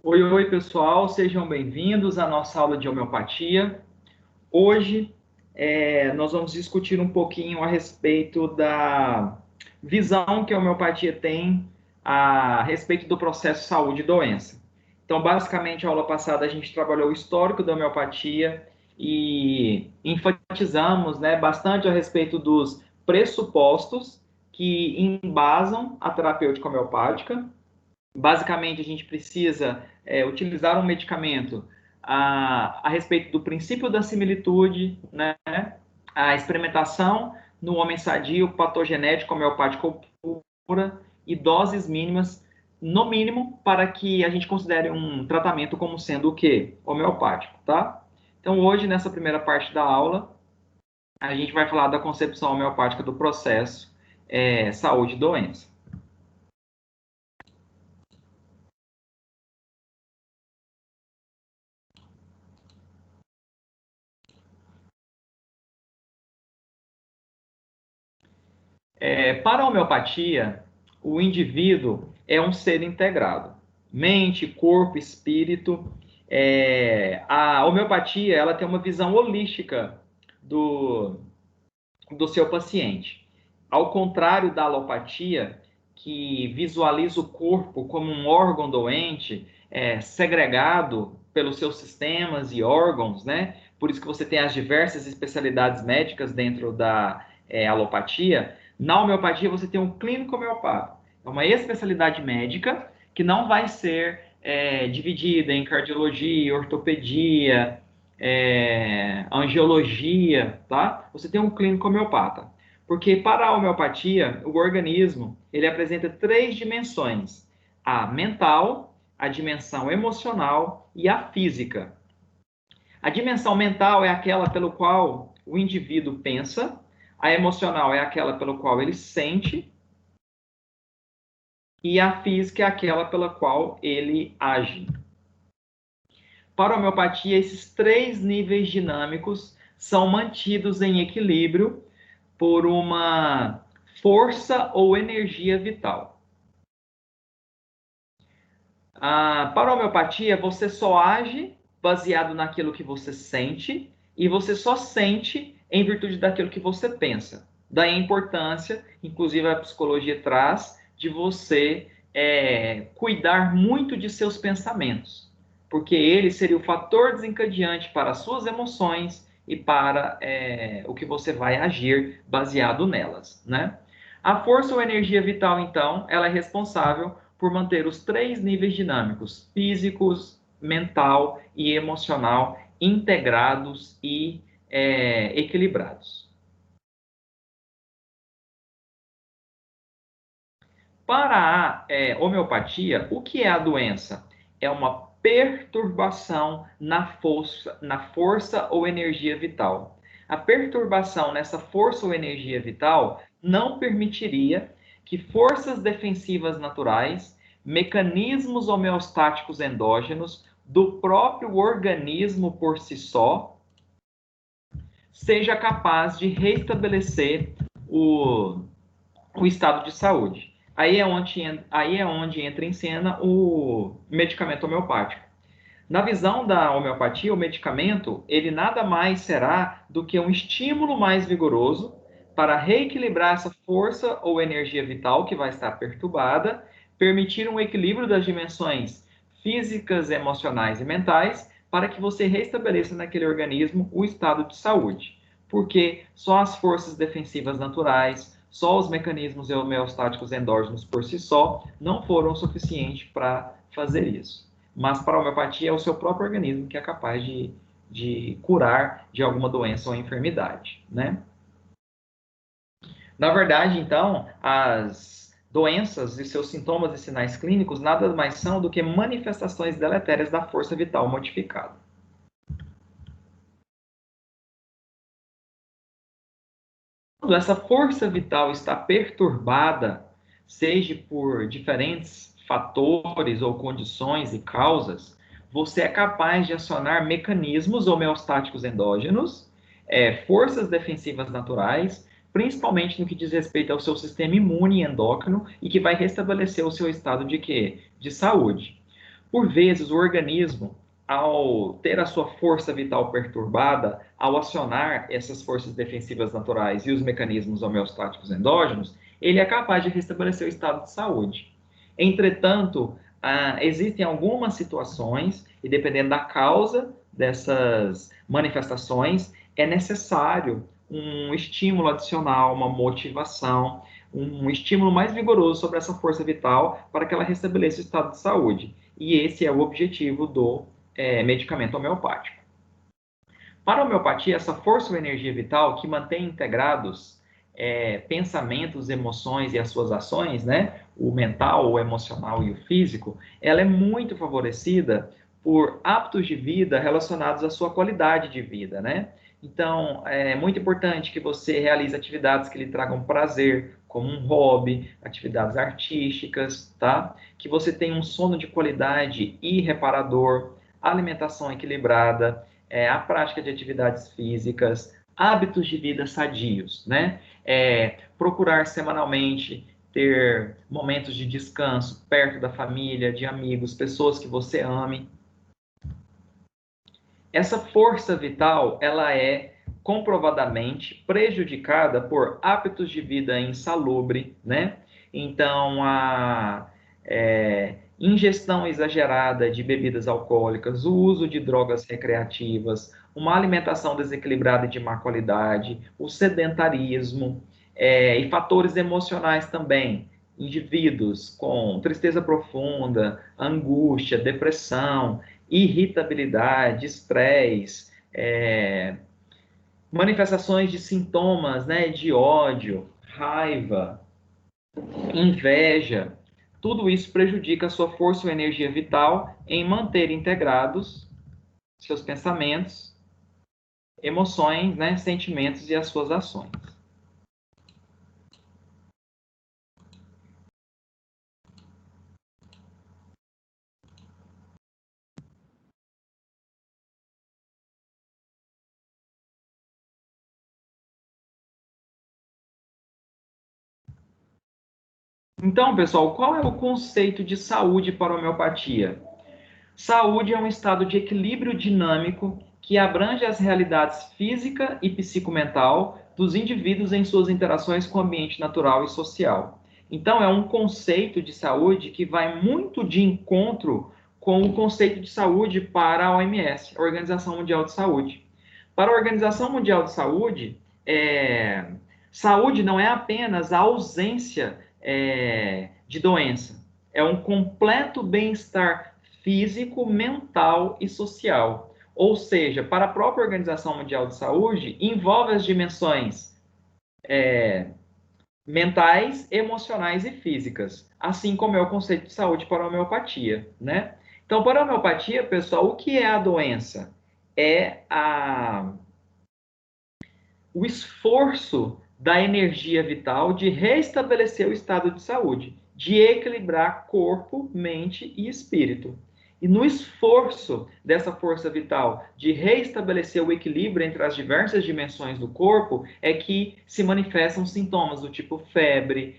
Oi, pessoal, sejam bem-vindos à nossa aula de homeopatia. Hoje, nós vamos discutir um pouquinho a respeito da visão que a homeopatia tem a respeito do processo saúde e doença. Então, basicamente, a aula passada a gente trabalhou o histórico da homeopatia e enfatizamos, né, bastante a respeito dos pressupostos que embasam a terapêutica homeopática. Basicamente, a gente precisa utilizar um medicamento a respeito do princípio da similitude, né? A experimentação no homem sadio, patogenético, homeopático pura e doses mínimas, no mínimo, para que a gente considere um tratamento como sendo o quê? Homeopático, tá? Então, hoje, nessa primeira parte da aula, a gente vai falar da concepção homeopática do processo saúde e doença. Para a homeopatia, o indivíduo é um ser integrado. Mente, corpo, espírito. A homeopatia ela tem uma visão holística do seu paciente. Ao contrário da alopatia, que visualiza o corpo como um órgão doente, segregado pelos seus sistemas e órgãos, né? Por isso que você tem as diversas especialidades médicas dentro da alopatia. Na homeopatia, você tem um clínico homeopata. É uma especialidade médica que não vai ser dividida em cardiologia, ortopedia, angiologia, tá? Você tem um clínico homeopata. Porque para a homeopatia, o organismo, ele apresenta três dimensões: a mental, a dimensão emocional e a física. A dimensão mental é aquela pelo qual o indivíduo pensa, a emocional é aquela pelo qual ele sente, e a física é aquela pela qual ele age. Para a homeopatia, esses três níveis dinâmicos são mantidos em equilíbrio por uma força ou energia vital. Para a homeopatia, você só age baseado naquilo que você sente e você só sente em virtude daquilo que você pensa. Daí a importância, inclusive a psicologia traz, de você cuidar muito de seus pensamentos, porque ele seria o fator desencadeante para as suas emoções e para o que você vai agir baseado nelas, né? A força ou energia vital, então, ela é responsável por manter os três níveis dinâmicos, físicos, mental e emocional, integrados e equilibrados. Para a homeopatia, o que é a doença? É uma perturbação na força ou energia vital. A perturbação nessa força ou energia vital não permitiria que forças defensivas naturais, mecanismos homeostáticos endógenos do próprio organismo por si só, seja capaz de restabelecer o estado de saúde. Aí é onde entra em cena o medicamento homeopático. Na visão da homeopatia, o medicamento ele nada mais será do que um estímulo mais vigoroso para reequilibrar essa força ou energia vital que vai estar perturbada, permitir um equilíbrio das dimensões físicas, emocionais e mentais, para que você restabeleça naquele organismo o estado de saúde. Porque só as forças defensivas naturais, só os mecanismos homeostáticos endógenos por si só não foram suficientes para fazer isso. Mas para a homeopatia é o seu próprio organismo que é capaz de curar de alguma doença ou enfermidade, né? Na verdade, então, as doenças e seus sintomas e sinais clínicos nada mais são do que manifestações deletérias da força vital modificada. Quando essa força vital está perturbada, seja por diferentes fatores ou condições e causas, você é capaz de acionar mecanismos homeostáticos endógenos, forças defensivas naturais, principalmente no que diz respeito ao seu sistema imune endócrino e que vai restabelecer o seu estado de quê? De saúde. Por vezes, o organismo, ao ter a sua força vital perturbada, ao acionar essas forças defensivas naturais e os mecanismos homeostáticos endógenos, ele é capaz de restabelecer o estado de saúde. Entretanto, existem algumas situações, e dependendo da causa dessas manifestações, é necessário um estímulo adicional, uma motivação, um estímulo mais vigoroso sobre essa força vital para que ela restabeleça o estado de saúde. E esse é o objetivo do medicamento homeopático. Para a homeopatia, essa força ou energia vital que mantém integrados pensamentos, emoções e as suas ações, né? O mental, o emocional e o físico, ela é muito favorecida por hábitos de vida relacionados à sua qualidade de vida, né? Então, é muito importante que você realize atividades que lhe tragam prazer, como um hobby, atividades artísticas, tá? Que você tenha um sono de qualidade e reparador, alimentação equilibrada, a prática de atividades físicas, hábitos de vida sadios, né? Procurar semanalmente ter momentos de descanso perto da família, de amigos, pessoas que você ame. Essa força vital, ela é comprovadamente prejudicada por hábitos de vida insalubre, né? Então, ingestão exagerada de bebidas alcoólicas, o uso de drogas recreativas, uma alimentação desequilibrada e de má qualidade, o sedentarismo, e fatores emocionais também. Indivíduos com tristeza profunda, angústia, depressão, irritabilidade, estresse, manifestações de sintomas, né, de ódio, raiva, inveja, tudo isso prejudica a sua força ou energia vital em manter integrados seus pensamentos, emoções, né, sentimentos e as suas ações. Então, pessoal, qual é o conceito de saúde para a homeopatia? Saúde é um estado de equilíbrio dinâmico que abrange as realidades física e psicomental dos indivíduos em suas interações com o ambiente natural e social. Então, é um conceito de saúde que vai muito de encontro com o conceito de saúde para a OMS, a Organização Mundial de Saúde. Para a Organização Mundial de Saúde, saúde não é apenas a ausência de doença, é um completo bem-estar físico, mental e social. Ou seja, para a própria Organização Mundial de Saúde, envolve as dimensões mentais, emocionais e físicas, assim como é o conceito de saúde para a homeopatia, né? Então, para a homeopatia, pessoal, o que é a doença? É o esforço da energia vital de restabelecer o estado de saúde, de equilibrar corpo, mente e espírito. E no esforço dessa força vital de restabelecer o equilíbrio entre as diversas dimensões do corpo, é que se manifestam sintomas do tipo febre,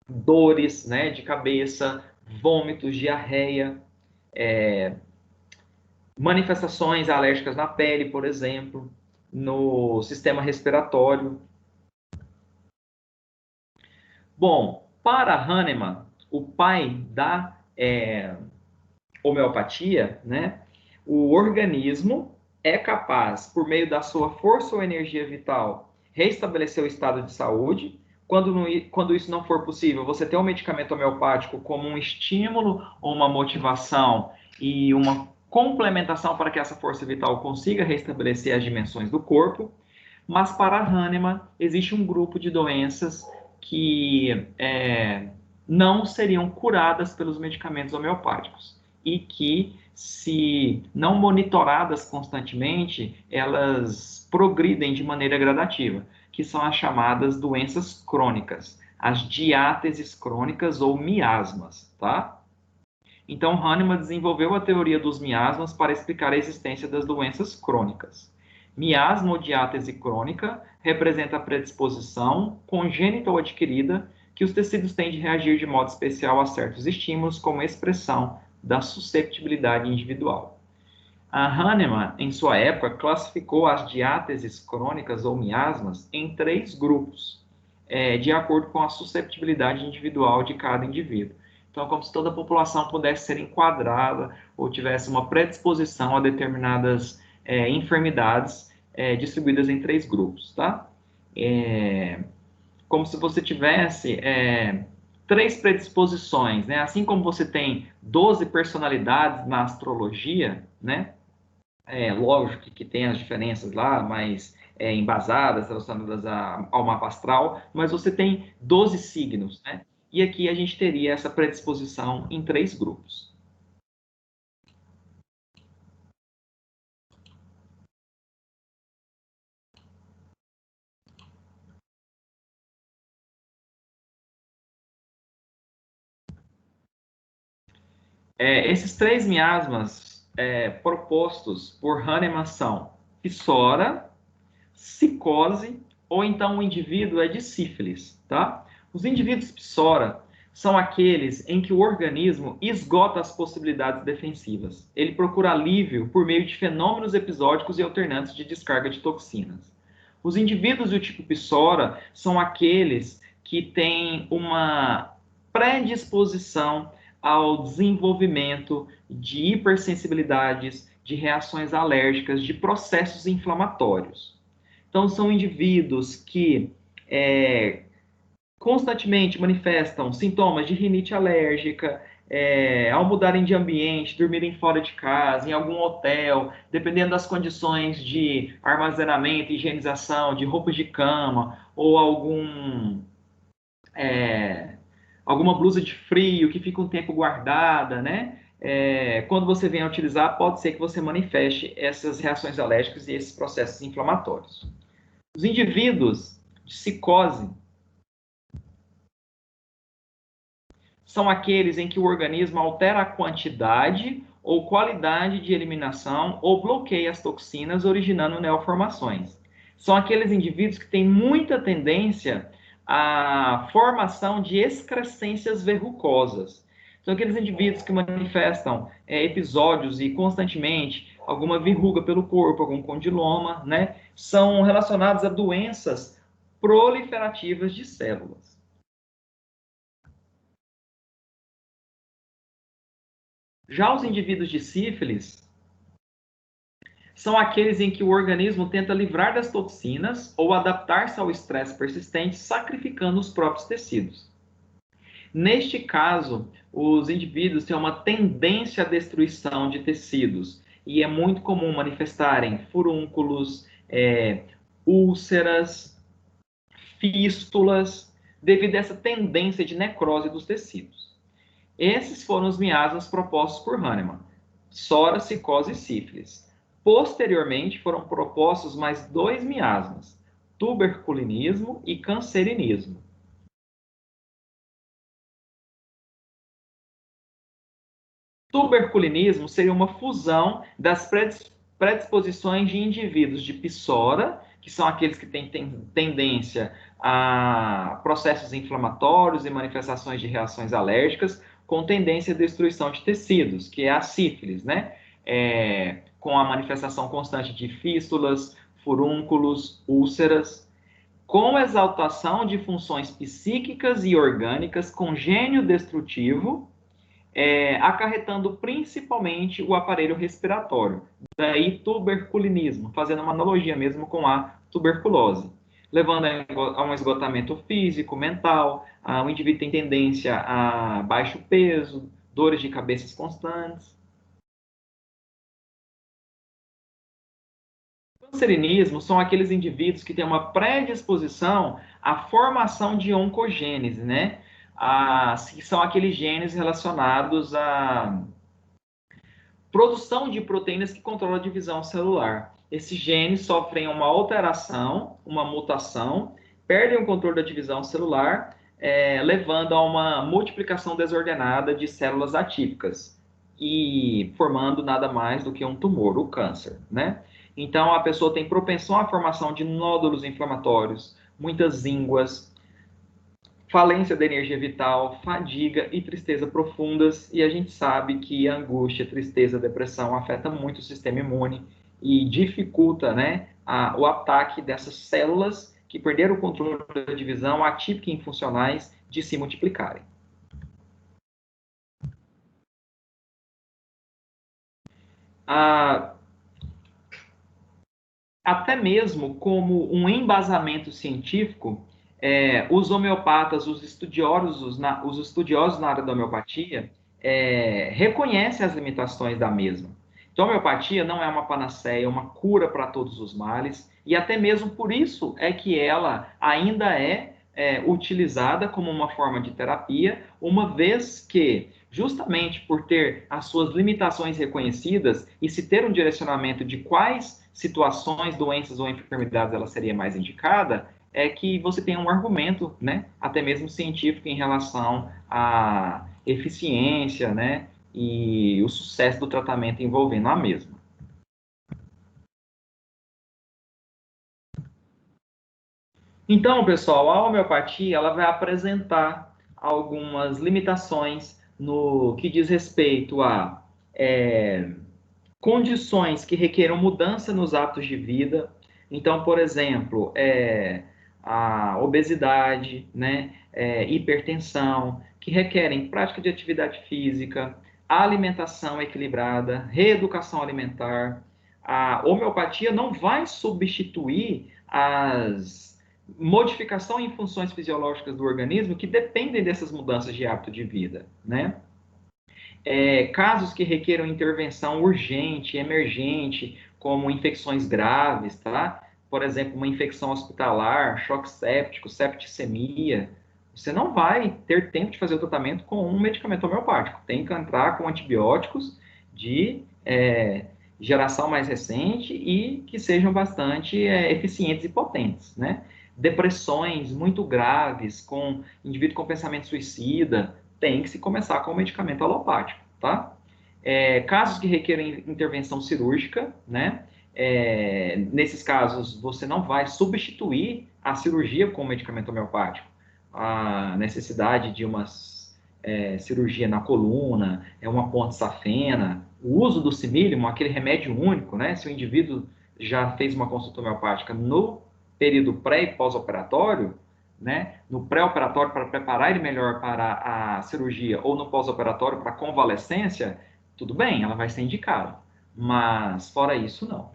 dores, né, de cabeça, vômitos, diarreia, manifestações alérgicas na pele, por exemplo, no sistema respiratório. Bom, para Hahnemann, o pai da homeopatia, né, o organismo é capaz, por meio da sua força ou energia vital, restabelecer o estado de saúde. Quando isso não for possível, você tem um medicamento homeopático como um estímulo ou uma motivação e uma complementação para que essa força vital consiga restabelecer as dimensões do corpo. Mas para Hahnemann, existe um grupo de doenças que não seriam curadas pelos medicamentos homeopáticos e que, se não monitoradas constantemente, elas progridem de maneira gradativa, que são as chamadas doenças crônicas, as diáteses crônicas ou miasmas, tá? Então, Hahnemann desenvolveu a teoria dos miasmas para explicar a existência das doenças crônicas. Miasma ou diátese crônica representa a predisposição, congênita ou adquirida, que os tecidos têm de reagir de modo especial a certos estímulos como expressão da susceptibilidade individual. A Hahnemann, em sua época, classificou as diáteses crônicas ou miasmas em 3 grupos, de acordo com a susceptibilidade individual de cada indivíduo. Então, é como se toda a população pudesse ser enquadrada ou tivesse uma predisposição a determinadas enfermidades distribuídas em 3 grupos, tá? Como se você tivesse 3 predisposições, né? Assim como você tem 12 personalidades na astrologia, né? Lógico que tem as diferenças lá, mas embasadas, relacionadas ao mapa astral, mas você tem 12 signos, né? E aqui a gente teria essa predisposição em 3 grupos. Esses 3 miasmas propostos por Hahnemann são psora, psicose, ou então o indivíduo é de sífilis, tá? Os indivíduos psora são aqueles em que o organismo esgota as possibilidades defensivas. Ele procura alívio por meio de fenômenos episódicos e alternantes de descarga de toxinas. Os indivíduos do tipo psora são aqueles que têm uma predisposição ao desenvolvimento de hipersensibilidades, de reações alérgicas, de processos inflamatórios. Então, são indivíduos que constantemente manifestam sintomas de rinite alérgica, ao mudarem de ambiente, dormirem fora de casa, em algum hotel, dependendo das condições de armazenamento, higienização, de roupas de cama, ou alguma blusa de frio que fica um tempo guardada, né? Quando você vem a utilizar, pode ser que você manifeste essas reações alérgicas e esses processos inflamatórios. Os indivíduos de psicose são aqueles em que o organismo altera a quantidade ou qualidade de eliminação ou bloqueia as toxinas, originando neoformações. São aqueles indivíduos que têm muita tendência à formação de excrescências verrucosas. São aqueles indivíduos que manifestam episódios e constantemente alguma verruga pelo corpo, algum condiloma, né? São relacionados a doenças proliferativas de células. Já os indivíduos de sífilis são aqueles em que o organismo tenta livrar das toxinas ou adaptar-se ao estresse persistente, sacrificando os próprios tecidos. Neste caso, os indivíduos têm uma tendência à destruição de tecidos e é muito comum manifestarem furúnculos, úlceras, fístulas, devido a essa tendência de necrose dos tecidos. Esses foram os miasmas propostos por Hahnemann: psora, psicose e sífilis. Posteriormente, foram propostos mais 2 miasmas: tuberculinismo e cancerinismo. Tuberculinismo seria uma fusão das predisposições de indivíduos de psora, que são aqueles que têm tendência a processos inflamatórios e manifestações de reações alérgicas, com tendência à destruição de tecidos, que é a sífilis, né? Com a manifestação constante de fístulas, furúnculos, úlceras, com exaltação de funções psíquicas e orgânicas com gênio destrutivo, acarretando principalmente o aparelho respiratório. Daí tuberculinismo, fazendo uma analogia mesmo com a tuberculose, levando a um esgotamento físico, mental, o indivíduo tem tendência a baixo peso, dores de cabeça constantes. Cancerinismo são aqueles indivíduos que têm uma predisposição à formação de oncogênese, né? Que são aqueles genes relacionados à produção de proteínas que controlam a divisão celular. Esses genes sofrem uma alteração, uma mutação, perdem o controle da divisão celular, levando a uma multiplicação desordenada de células atípicas e formando nada mais do que um tumor, o câncer, né? Então, a pessoa tem propensão à formação de nódulos inflamatórios, muitas ínguas, falência da energia vital, fadiga e tristeza profundas, e a gente sabe que a angústia, tristeza, depressão afeta muito o sistema imune e dificulta, né, o ataque dessas células que perderam o controle da divisão atípica e infuncionais de se multiplicarem. Até mesmo como um embasamento científico, os homeopatas, os estudiosos na área da homeopatia, reconhecem as limitações da mesma. Então, a homeopatia não é uma panaceia, uma cura para todos os males, e até mesmo por isso é que ela ainda é utilizada como uma forma de terapia, uma vez que, justamente por ter as suas limitações reconhecidas e se ter um direcionamento de quais situações, doenças ou enfermidades ela seria mais indicada, é que você tem um argumento, né, até mesmo científico, em relação à eficiência, né, e o sucesso do tratamento envolvendo a mesma. Então, pessoal, a homeopatia ela vai apresentar algumas limitações no que diz respeito a condições que requeram mudança nos hábitos de vida. Então, por exemplo, a obesidade, né, hipertensão, que requerem prática de atividade física, alimentação equilibrada, reeducação alimentar. A homeopatia não vai substituir as modificação em funções fisiológicas do organismo que dependem dessas mudanças de hábito de vida, né? Casos que requeram intervenção urgente, emergente, como infecções graves, tá? Por exemplo, uma infecção hospitalar, choque séptico, septicemia, você não vai ter tempo de fazer o tratamento com um medicamento homeopático. Tem que entrar com antibióticos de geração mais recente e que sejam bastante eficientes e potentes, né? Depressões muito graves, com indivíduo com pensamento suicida, tem que se começar com o medicamento alopático, tá? Casos que requerem intervenção cirúrgica, né? Nesses casos, você não vai substituir a cirurgia com o medicamento homeopático. A necessidade de uma cirurgia na coluna, uma ponte safena, o uso do simílimo, aquele remédio único, né? Se o indivíduo já fez uma consulta homeopática no período pré e pós-operatório, né, no pré-operatório para preparar ele melhor para a cirurgia ou no pós-operatório para convalescência, tudo bem, ela vai ser indicada. Mas fora isso, não.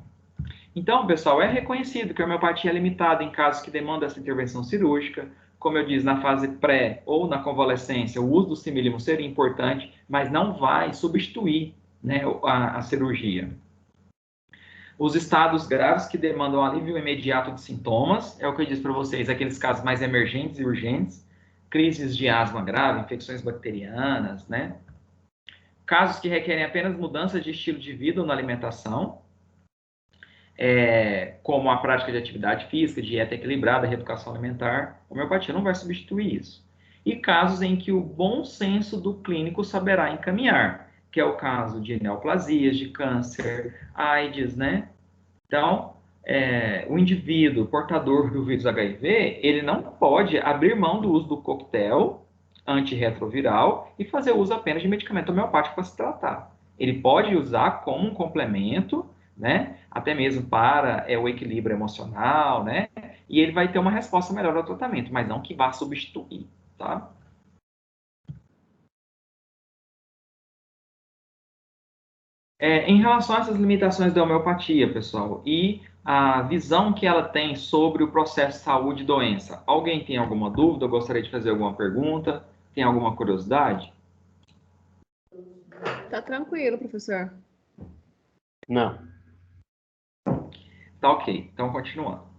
Então, pessoal, é reconhecido que a homeopatia é limitada em casos que demandam essa intervenção cirúrgica. Como eu disse, na fase pré ou na convalescência, o uso do simílimo seria importante, mas não vai substituir, né, a cirurgia. Os estados graves que demandam alívio imediato de sintomas, é o que eu disse para vocês, aqueles casos mais emergentes e urgentes, crises de asma grave, infecções bacterianas, né? Casos que requerem apenas mudança de estilo de vida ou na alimentação, como a prática de atividade física, dieta equilibrada, reeducação alimentar, a homeopatia não vai substituir isso. E casos em que o bom senso do clínico saberá encaminhar, que é o caso de neoplasias, de câncer, AIDS, né? Então, o indivíduo portador do vírus HIV, ele não pode abrir mão do uso do coquetel antirretroviral e fazer uso apenas de medicamento homeopático para se tratar. Ele pode usar como um complemento, né? Até mesmo para o equilíbrio emocional, né? E ele vai ter uma resposta melhor ao tratamento, mas não que vá substituir, tá? Em relação a essas limitações da homeopatia, pessoal, e a visão que ela tem sobre o processo de saúde e doença, alguém tem alguma dúvida? Gostaria de fazer alguma pergunta? Tem alguma curiosidade? Tá tranquilo, professor. Não. Tá ok, então continuando.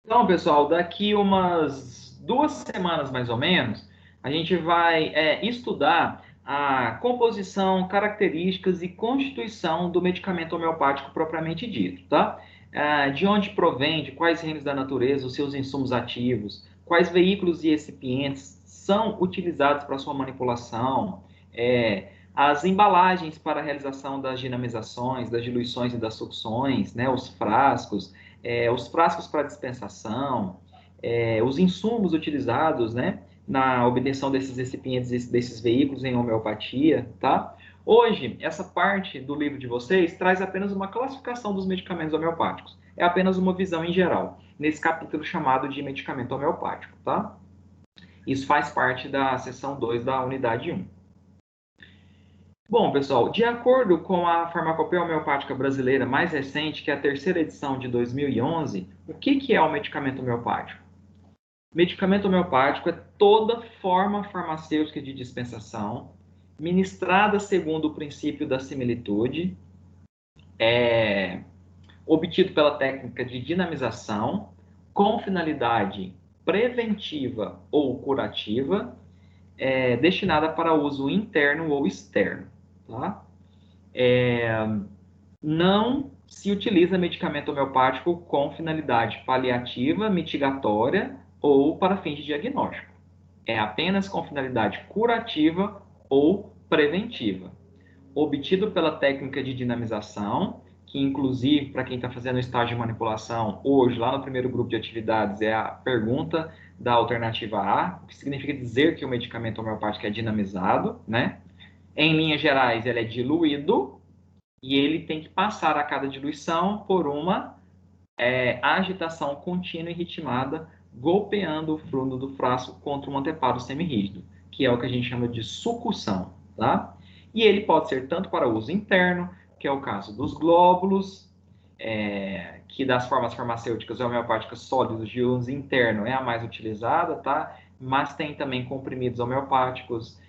Então, pessoal, daqui umas 2 semanas mais ou menos, A gente vai estudar a composição, características e constituição do medicamento homeopático propriamente dito, tá? De onde provém, de quais reinos da natureza, os seus insumos ativos, quais veículos e recipientes são utilizados para sua manipulação, as embalagens para a realização das dinamizações, das diluições e das sucções, né? Os frascos para dispensação, os insumos utilizados, né? Na obtenção desses recipientes, desses veículos em homeopatia, tá? Hoje, essa parte do livro de vocês traz apenas uma classificação dos medicamentos homeopáticos. É apenas uma visão em geral, nesse capítulo chamado de medicamento homeopático, tá? Isso faz parte da seção 2 da unidade 1. Bom, pessoal, de acordo com a Farmacopeia Homeopática Brasileira mais recente, que é a terceira edição de 2011, o que é o medicamento homeopático? Medicamento homeopático é toda forma farmacêutica de dispensação, ministrada segundo o princípio da similitude, obtido pela técnica de dinamização, com finalidade preventiva ou curativa, destinada para uso interno ou externo. Tá? Não se utiliza medicamento homeopático com finalidade paliativa, mitigatória ou para fins de diagnóstico. É apenas com finalidade curativa ou preventiva. Obtido pela técnica de dinamização, que inclusive, para quem está fazendo o estágio de manipulação, hoje, lá no primeiro grupo de atividades, é a pergunta da alternativa A, o que significa dizer que o medicamento homeopático é dinamizado, né? Em linhas gerais, ele é diluído e ele tem que passar a cada diluição por uma agitação contínua e ritmada, golpeando o fundo do frasco contra um anteparo semirrígido, que é o que a gente chama de sucção, tá? E ele pode ser tanto para uso interno, que é o caso dos glóbulos, que das formas farmacêuticas homeopáticas sólidas de uso interno é a mais utilizada, tá? Mas tem também comprimidos homeopáticos,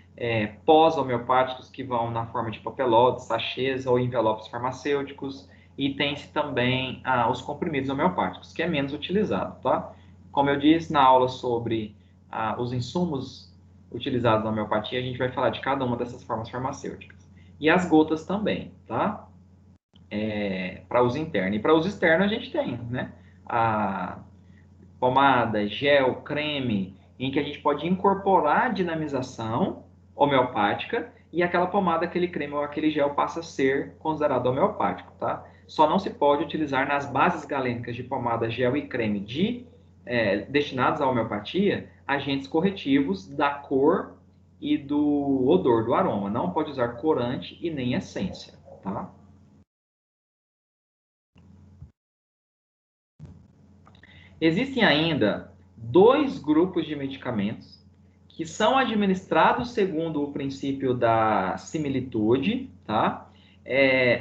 pós-homeopáticos que vão na forma de papelotes, sachês ou envelopes farmacêuticos, e tem-se também os comprimidos homeopáticos, que é menos utilizado, tá? Como eu disse na aula sobre os insumos utilizados na homeopatia, a gente vai falar de cada uma dessas formas farmacêuticas. E as gotas também, tá? Para uso interno. E para uso externo a gente tem, né? A pomada, gel, creme, em que a gente pode incorporar a dinamização homeopática e aquela pomada, aquele creme ou aquele gel passa a ser considerado homeopático, tá? Só não se pode utilizar nas bases galênicas de pomada, gel e creme destinados à homeopatia agentes corretivos da cor e do odor, do aroma. Não pode usar corante e nem essência, tá? Existem ainda 2 grupos de medicamentos que são administrados segundo o princípio da similitude, tá?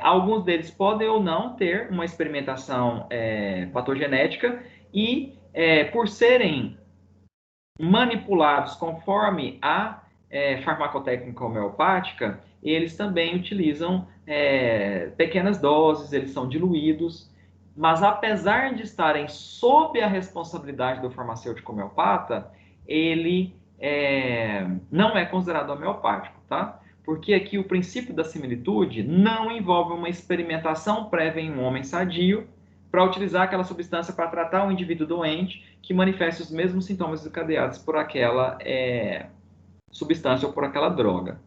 Alguns deles podem ou não ter uma experimentação patogenética e, por serem manipulados conforme a farmacotécnica homeopática, eles também utilizam pequenas doses, eles são diluídos, mas apesar de estarem sob a responsabilidade do farmacêutico homeopata, ele não é considerado homeopático, tá? Porque aqui o princípio da similitude não envolve uma experimentação prévia em um homem sadio para utilizar aquela substância para tratar um indivíduo doente que manifeste os mesmos sintomas desencadeados por aquela substância ou por aquela droga.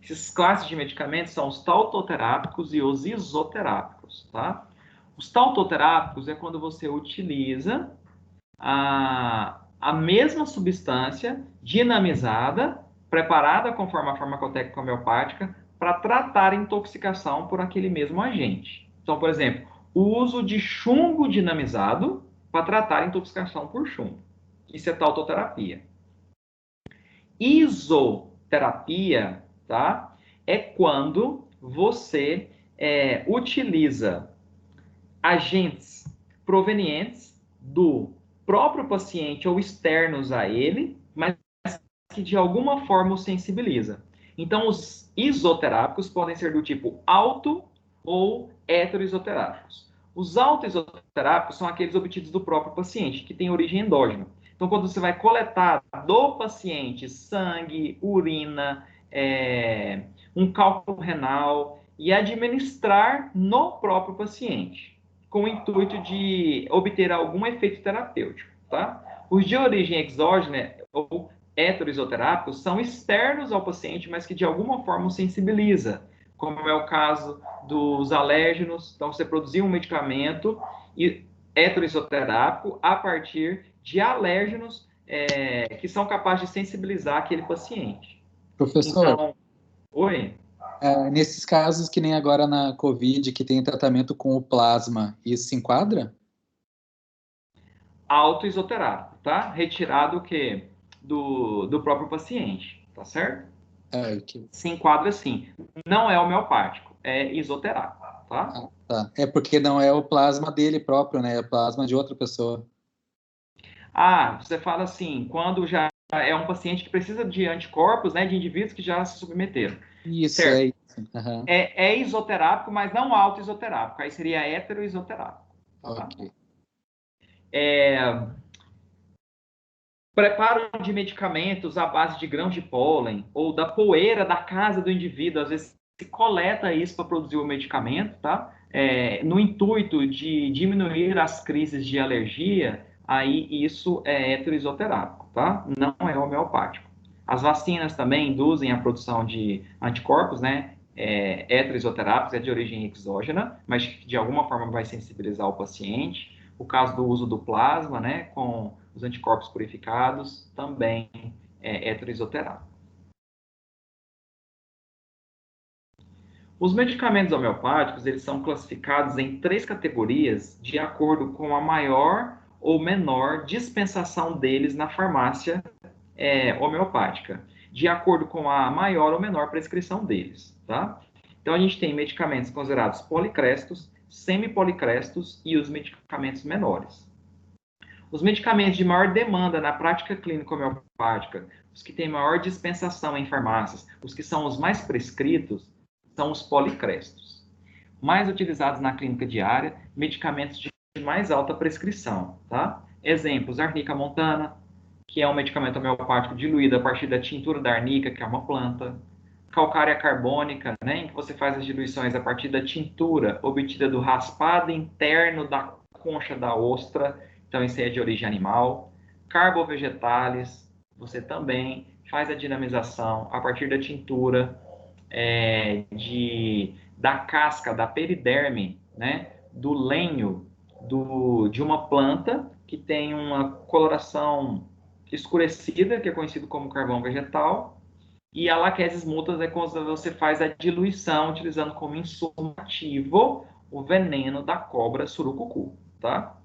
Essas classes de medicamentos são os tautoterápicos e os isoterápicos, tá? Os tautoterápicos é quando você utiliza a mesma substância dinamizada, preparada conforme a farmacotécnica homeopática, para tratar a intoxicação por aquele mesmo agente. Então, por exemplo, o uso de chumbo dinamizado para tratar a intoxicação por chumbo. Isso é tautoterapia. Isoterapia, tá? É quando você utiliza agentes provenientes do próprio paciente ou externos a ele, mas que de alguma forma o sensibiliza. Então, os isoterápicos podem ser do tipo auto ou heteroisoterápicos. Os autoisoterápicos são aqueles obtidos do próprio paciente, que têm origem endógena. Então, quando você vai coletar do paciente sangue, urina, um cálculo renal e administrar no próprio paciente, com o intuito de obter algum efeito terapêutico, tá? Os de origem exógena ou heteroisoterápicos são externos ao paciente, mas que de alguma forma o sensibiliza, como é o caso dos alérgenos. Então, você produzir um medicamento heteroisoterápico a partir de alérgenos que são capazes de sensibilizar aquele paciente. Professor, Então, oi? nesses casos que nem agora na COVID, que tem tratamento com o plasma, isso se enquadra? Autoisoterápico, tá? Retirado o quê? Do próprio paciente, tá certo? Se enquadra sim. Não é homeopático, é isoterápico, tá? Tá. É porque não é o plasma dele próprio, né? É o plasma de outra pessoa. Você fala assim, quando já é um paciente que precisa de anticorpos, né, de indivíduos que já se submeteram. Isso, Certo. é isso. Uhum. É isoterápico, mas não autoisoterápico. Aí seria heteroisoterápico. Tá? Ok. Preparo de medicamentos à base de grãos de pólen ou da poeira da casa do indivíduo. Às vezes se coleta isso para produzir o medicamento, tá? No intuito de diminuir as crises de alergia, aí isso é heteroisoterápico, tá? Não é homeopático. As vacinas também induzem a produção de anticorpos, né? Heteroisoterápicos, é de origem exógena, mas de alguma forma vai sensibilizar o paciente. O caso do uso do plasma, né, com os anticorpos purificados, também é heteroisoterápico. Os medicamentos homeopáticos, eles são classificados em 3 categorias de acordo com a maior ou menor dispensação deles na farmácia homeopática, de acordo com a maior ou menor prescrição deles, tá? Então, a gente tem medicamentos considerados policrestos, semipolicrestos e os medicamentos menores. Os medicamentos de maior demanda na prática clínica homeopática, os que têm maior dispensação em farmácias, os que são os mais prescritos, são os policrestos. Mais utilizados na clínica diária, medicamentos de mais alta prescrição, tá? Exemplos, arnica montana, que é um medicamento homeopático diluído a partir da tintura da arnica, que é uma planta. Calcária carbônica, né, em que você faz as diluições a partir da tintura obtida do raspado interno da concha da ostra, então isso aí é de origem animal. Carbovegetales, você também faz a dinamização a partir da tintura da casca, da periderme, né, do lenho de uma planta que tem uma coloração escurecida, que é conhecido como carvão vegetal, e a laquesis mutas é quando você faz a diluição utilizando como insumo ativo o veneno da cobra surucucu, tá?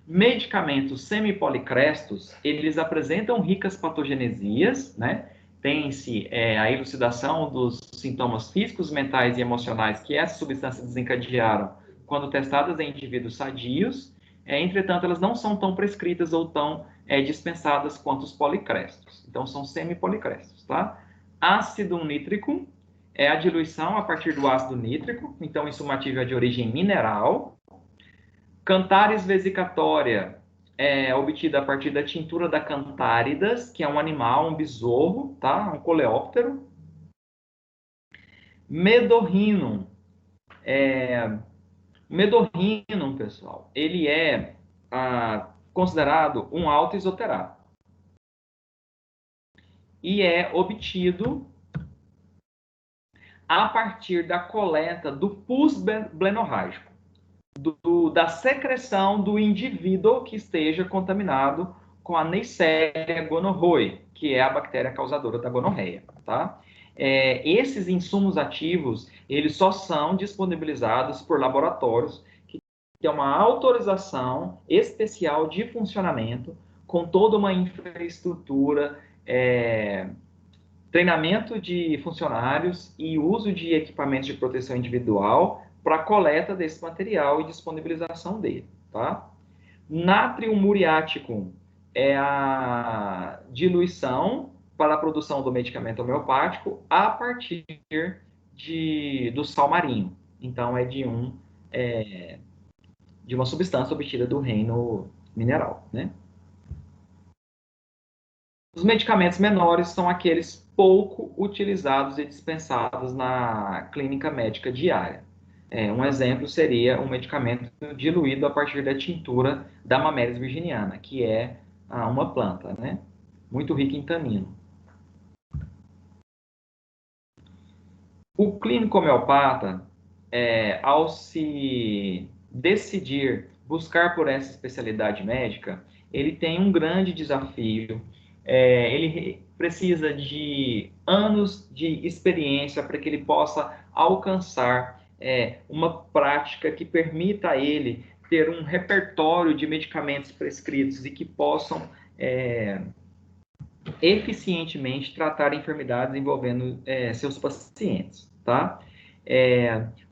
Medicamentos semipolicrestos, eles apresentam ricas patogenesias, né? Tem-se a elucidação dos sintomas físicos, mentais e emocionais que essas substâncias desencadearam quando testadas em indivíduos sadios. Entretanto, elas não são tão prescritas ou tão dispensadas quanto os policrestos. Então, são semipolicrestos, tá? Ácido nítrico é a diluição a partir do ácido nítrico, então, insumativo é de origem mineral. Cantares vesicatória é obtida a partir da tintura da cantáridas, que é um animal, um besouro, tá? Um coleóptero. Medorrinum. Medorrinum, pessoal, ele é considerado um autoisoterápico. E é obtido a partir da coleta do pus blenorrágico, da secreção do indivíduo que esteja contaminado com a Neisseria gonorrhoeae, que é a bactéria causadora da gonorreia, tá? Esses insumos ativos, eles só são disponibilizados por laboratórios que têm uma autorização especial de funcionamento, com toda uma infraestrutura, treinamento de funcionários e uso de equipamentos de proteção individual para a coleta desse material e disponibilização dele, tá? Natrium muriático é a diluição para a produção do medicamento homeopático a partir do sal marinho. Então, é de uma substância obtida do reino mineral, né? Os medicamentos menores são aqueles pouco utilizados e dispensados na clínica médica diária. Um exemplo seria um medicamento diluído a partir da tintura da Mamelis virginiana, que é uma planta, né? Muito rica em tanino. O clínico homeopata, ao se decidir buscar por essa especialidade médica, ele tem um grande desafio. Ele precisa de anos de experiência para que ele possa alcançar uma prática que permita a ele ter um repertório de medicamentos prescritos e que possam eficientemente tratar enfermidades envolvendo seus pacientes, tá?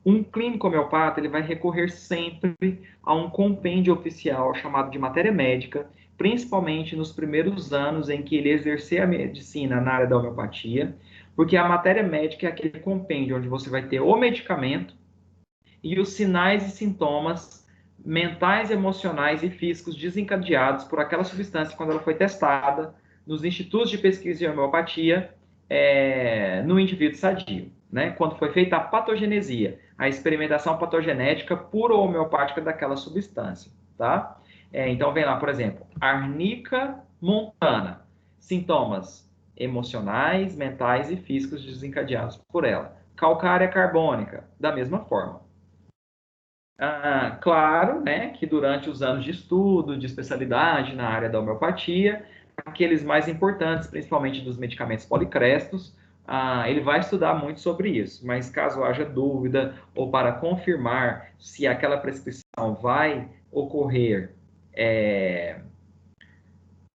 Um clínico homeopata ele vai recorrer sempre a um compêndio oficial chamado de matéria médica, principalmente nos primeiros anos em que ele exercer a medicina na área da homeopatia, porque a matéria médica é aquele compêndio onde você vai ter o medicamento e os sinais e sintomas mentais, emocionais e físicos desencadeados por aquela substância quando ela foi testada nos institutos de pesquisa em homeopatia no indivíduo sadio, né? Quando foi feita a patogenesia, a experimentação patogenética pura ou homeopática daquela substância, tá? Então, vem lá, por exemplo, arnica montana, sintomas emocionais, mentais e físicos desencadeados por ela. Calcária carbônica, da mesma forma. Claro, né, que durante os anos de estudo, de especialidade na área da homeopatia, aqueles mais importantes, principalmente dos medicamentos policrestos, ele vai estudar muito sobre isso. Mas caso haja dúvida ou para confirmar se aquela prescrição vai ocorrer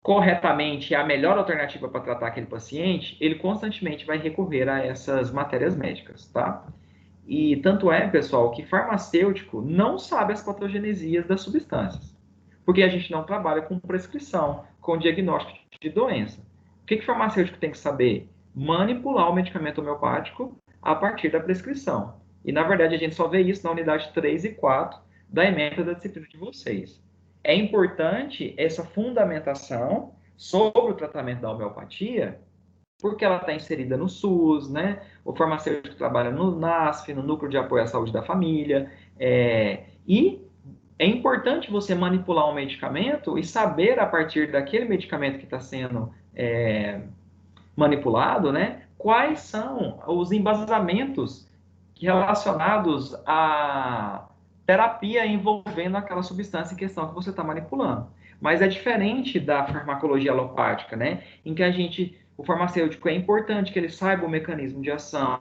corretamente, a melhor alternativa para tratar aquele paciente, ele constantemente vai recorrer a essas matérias médicas, tá? E tanto é, pessoal, que farmacêutico não sabe as patogenesias das substâncias, porque a gente não trabalha com prescrição, com diagnóstico de doença. O que o farmacêutico tem que saber? Manipular o medicamento homeopático a partir da prescrição. E, na verdade, a gente só vê isso na unidade 3 e 4 da ementa da disciplina de vocês. É importante essa fundamentação sobre o tratamento da homeopatia, porque ela está inserida no SUS, né? O farmacêutico trabalha no NASF, no Núcleo de Apoio à Saúde da Família, e é importante você manipular um medicamento e saber, a partir daquele medicamento que está sendo manipulado, né, quais são os embasamentos relacionados à terapia envolvendo aquela substância em questão que você está manipulando. Mas é diferente da farmacologia alopática, né, em que o farmacêutico é importante que ele saiba o mecanismo de ação,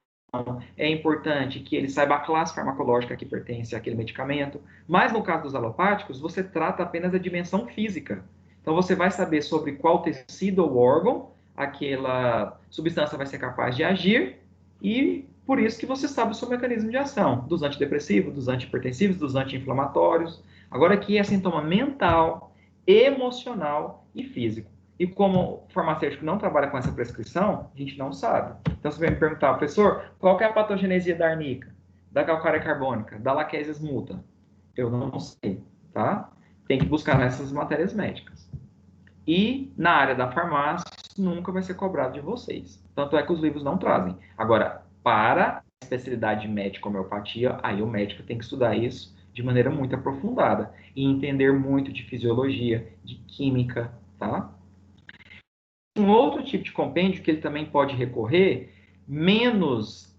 é importante que ele saiba a classe farmacológica que pertence àquele medicamento, mas no caso dos alopáticos, você trata apenas a dimensão física. Então você vai saber sobre qual tecido ou órgão aquela substância vai ser capaz de agir e por isso que você sabe o seu mecanismo de ação, dos antidepressivos, dos antihipertensivos, dos anti-inflamatórios. Agora aqui é sintoma mental, emocional e físico. E como o farmacêutico não trabalha com essa prescrição, a gente não sabe. Então, você vai me perguntar, professor, qual que é a patogenesia da arnica, da calcária carbônica, da laquesis multa? Eu não sei, tá? Tem que buscar nessas matérias médicas. E na área da farmácia, nunca vai ser cobrado de vocês. Tanto é que os livros não trazem. Agora, para a especialidade médica homeopatia, aí o médico tem que estudar isso de maneira muito aprofundada e entender muito de fisiologia, de química, tá? Um outro tipo de compêndio que ele também pode recorrer, menos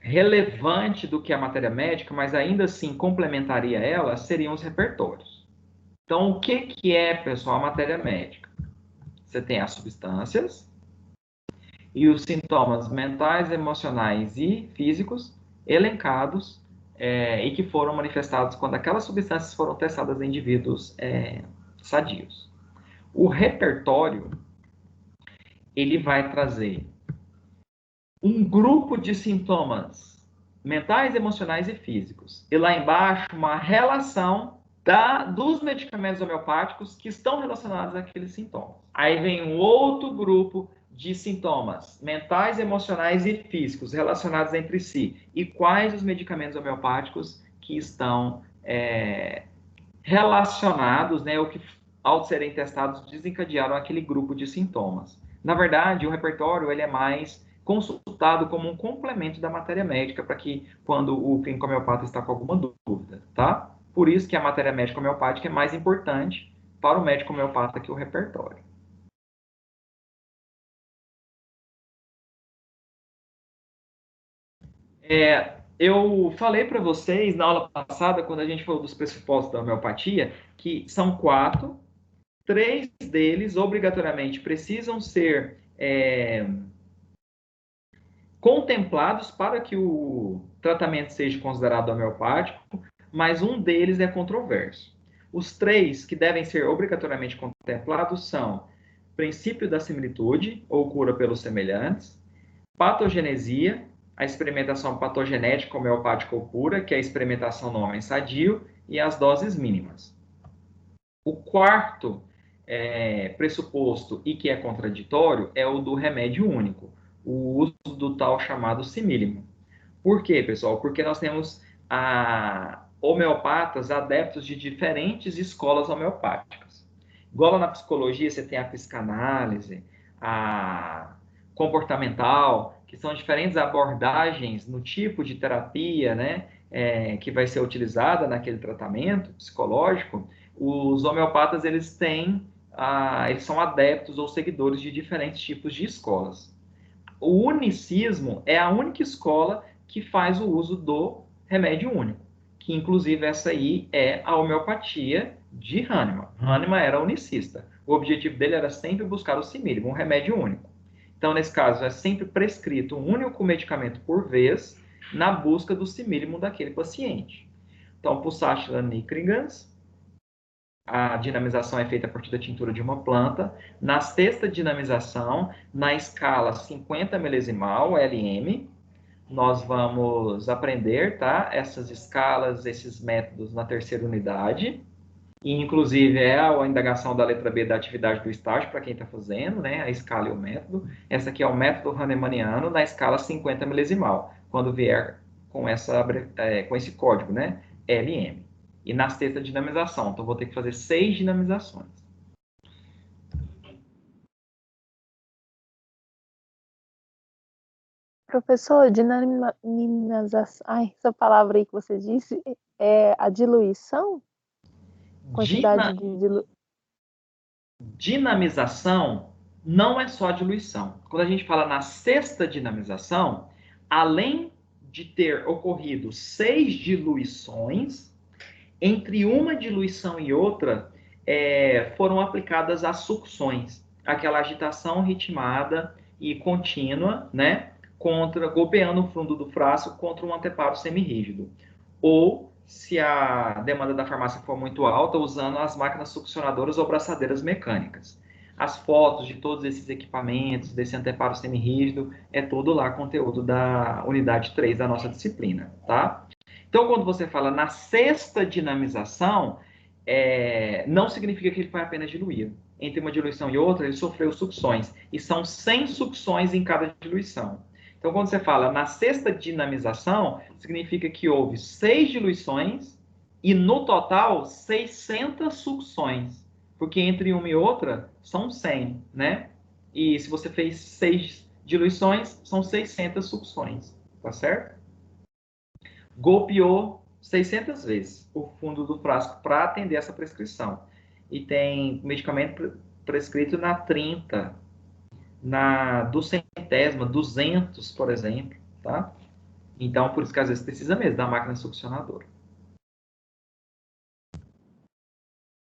relevante do que a matéria médica, mas ainda assim complementaria ela, seriam os repertórios. Então, o que é, pessoal, a matéria médica? Você tem as substâncias e os sintomas mentais, emocionais e físicos elencados e que foram manifestados quando aquelas substâncias foram testadas em indivíduos sadios. O repertório, ele vai trazer um grupo de sintomas mentais, emocionais e físicos. E lá embaixo, uma relação dos medicamentos homeopáticos que estão relacionados àqueles sintomas. Aí vem um outro grupo de sintomas mentais, emocionais e físicos relacionados entre si. E quais os medicamentos homeopáticos que estão relacionados, né, ou que ao serem testados, desencadearam aquele grupo de sintomas. Na verdade, o repertório ele é mais consultado como um complemento da matéria médica para que, quando o clínico homeopata está com alguma dúvida, tá? Por isso que a matéria médica homeopática é mais importante para o médico homeopata que o repertório. Eu falei para vocês na aula passada, quando a gente falou dos pressupostos da homeopatia, que são 4, 3 deles obrigatoriamente precisam ser contemplados para que o tratamento seja considerado homeopático, mas um deles é controverso. Os 3 que devem ser obrigatoriamente contemplados são princípio da similitude, ou cura pelos semelhantes, patogenesia, a experimentação patogenética homeopática ou pura, que é a experimentação no homem sadio, e as doses mínimas. O quarto pressuposto e que é contraditório é o do remédio único, o uso do tal chamado simílimo. Por quê, pessoal? Porque nós temos homeopatas adeptos de diferentes escolas homeopáticas. Igual na psicologia, você tem a psicanálise, a comportamental, que são diferentes abordagens no tipo de terapia, né, que vai ser utilizada naquele tratamento psicológico. Os homeopatas, eles são adeptos ou seguidores de diferentes tipos de escolas. O unicismo é a única escola que faz o uso do remédio único, que inclusive essa aí é a homeopatia de Hahnemann. Hahnemann era unicista. O objetivo dele era sempre buscar o simílimo, um remédio único. Então, nesse caso, é sempre prescrito um único medicamento por vez, na busca do simílimo daquele paciente. Então, Pulsatilla nigricans, a dinamização é feita a partir da tintura de uma planta. Na sexta dinamização, na escala 50 milesimal, LM, nós vamos aprender, tá? Essas escalas, esses métodos na terceira unidade. E, inclusive, é a indagação da letra B da atividade do estágio, para quem está fazendo, né? A escala e o método. Essa aqui é o método hahnemanniano na escala 50 milesimal, quando vier com esse código, né? LM. E na sexta dinamização, então vou ter que fazer 6 dinamizações. Professor, dinamização, essa palavra aí que você disse, é a diluição? Quantidade de Dinamização não é só diluição. Quando a gente fala na sexta dinamização, além de ter ocorrido 6 diluições, entre uma diluição e outra, foram aplicadas as sucções, aquela agitação ritmada e contínua, né, golpeando o fundo do frasco contra um anteparo semirrígido. Ou, se a demanda da farmácia for muito alta, usando as máquinas succionadoras ou braçadeiras mecânicas. As fotos de todos esses equipamentos, desse anteparo semirrígido, é tudo lá conteúdo da unidade 3 da nossa disciplina, tá? Então, quando você fala na sexta dinamização, não significa que ele foi apenas diluído. Entre uma diluição e outra, ele sofreu sucções. E são 100 sucções em cada diluição. Então, quando você fala na sexta dinamização, significa que houve 6 diluições e, no total, 600 sucções. Porque entre uma e outra, são 100, né? E se você fez 6 diluições, são 600 sucções. Tá certo? Golpeou 600 vezes o fundo do frasco para atender essa prescrição. E tem medicamento prescrito na 30, na duzentésima, 200, por exemplo, tá? Então, por isso que às vezes precisa mesmo da máquina succionadora.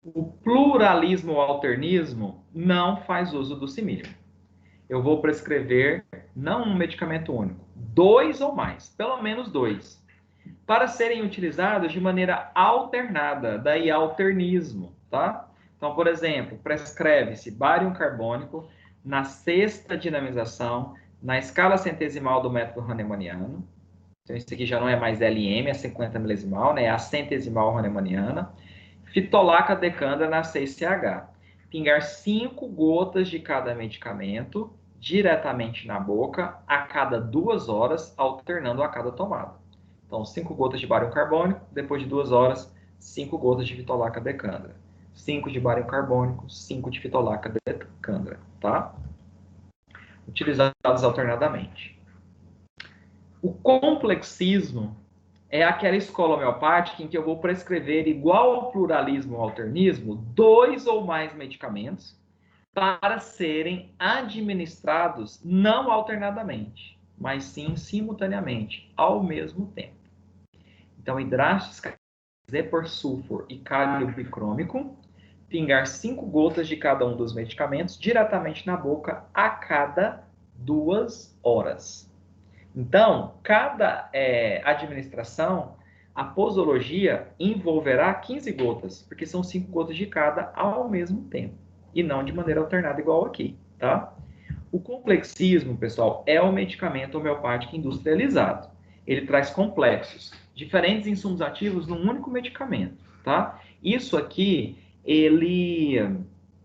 O pluralismo ou alternismo não faz uso do simílimo. Eu vou prescrever não um medicamento único, 2 ou mais, pelo menos 2, para serem utilizados de maneira alternada, daí alternismo, tá? Então, por exemplo, prescreve-se bárium carbônico na sexta dinamização, na escala centesimal do método hahnemanniano. Então, isso aqui já não é mais LM, é 50 milesimal, né? É a centesimal hahnemanniana. Fitolaca decandra na 6CH. Pingar 5 gotas de cada medicamento diretamente na boca a cada 2 horas, alternando a cada tomada. Então, 5 gotas de bárium carbônico, depois de 2 horas, 5 gotas de fitolaca decandra. 5 de bário carbônico, 5 de fitolaca decandra, tá? Utilizados alternadamente. O complexismo é aquela escola homeopática em que eu vou prescrever, igual ao pluralismo ou alternismo, 2 ou mais medicamentos para serem administrados não alternadamente, mas sim simultaneamente, ao mesmo tempo. Então, hidratos de por sulfur e cálio bicrômico, pingar 5 gotas de cada um dos medicamentos diretamente na boca a cada 2 horas. Então, cada administração, a posologia envolverá 15 gotas, porque são 5 gotas de cada ao mesmo tempo, e não de maneira alternada igual aqui, tá? O complexismo, pessoal, é o medicamento homeopático industrializado. Ele traz complexos, diferentes insumos ativos num único medicamento, tá? Isso aqui, ele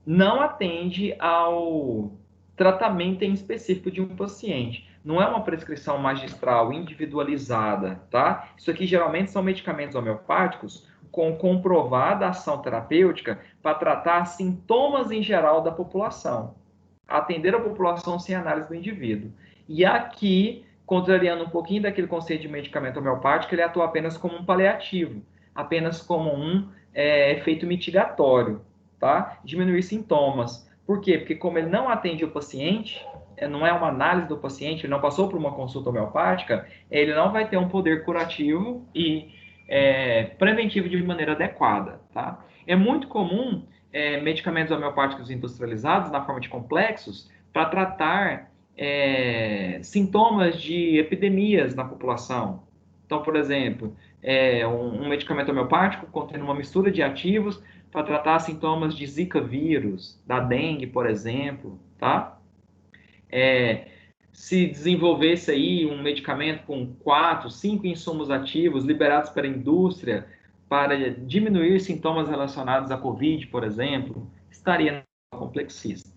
não atende ao tratamento em específico de um paciente. Não é uma prescrição magistral individualizada, tá? Isso aqui geralmente são medicamentos homeopáticos com comprovada ação terapêutica para tratar sintomas em geral da população. Atender a população sem análise do indivíduo. E aqui, contrariando um pouquinho daquele conceito de medicamento homeopático, ele atua apenas como um paliativo, apenas como um efeito mitigatório, tá? Diminuir sintomas. Por quê? Porque como ele não atende o paciente, não é uma análise do paciente, ele não passou por uma consulta homeopática, ele não vai ter um poder curativo e preventivo de maneira adequada, tá? É muito comum medicamentos homeopáticos industrializados na forma de complexos para tratar sintomas de epidemias na população. Então, por exemplo, um medicamento homeopático contém uma mistura de ativos para tratar sintomas de Zika vírus, da dengue, por exemplo, tá? Se desenvolvesse aí um medicamento com 4, 5 insumos ativos liberados pela indústria para diminuir sintomas relacionados à Covid, por exemplo, estaria no complexista.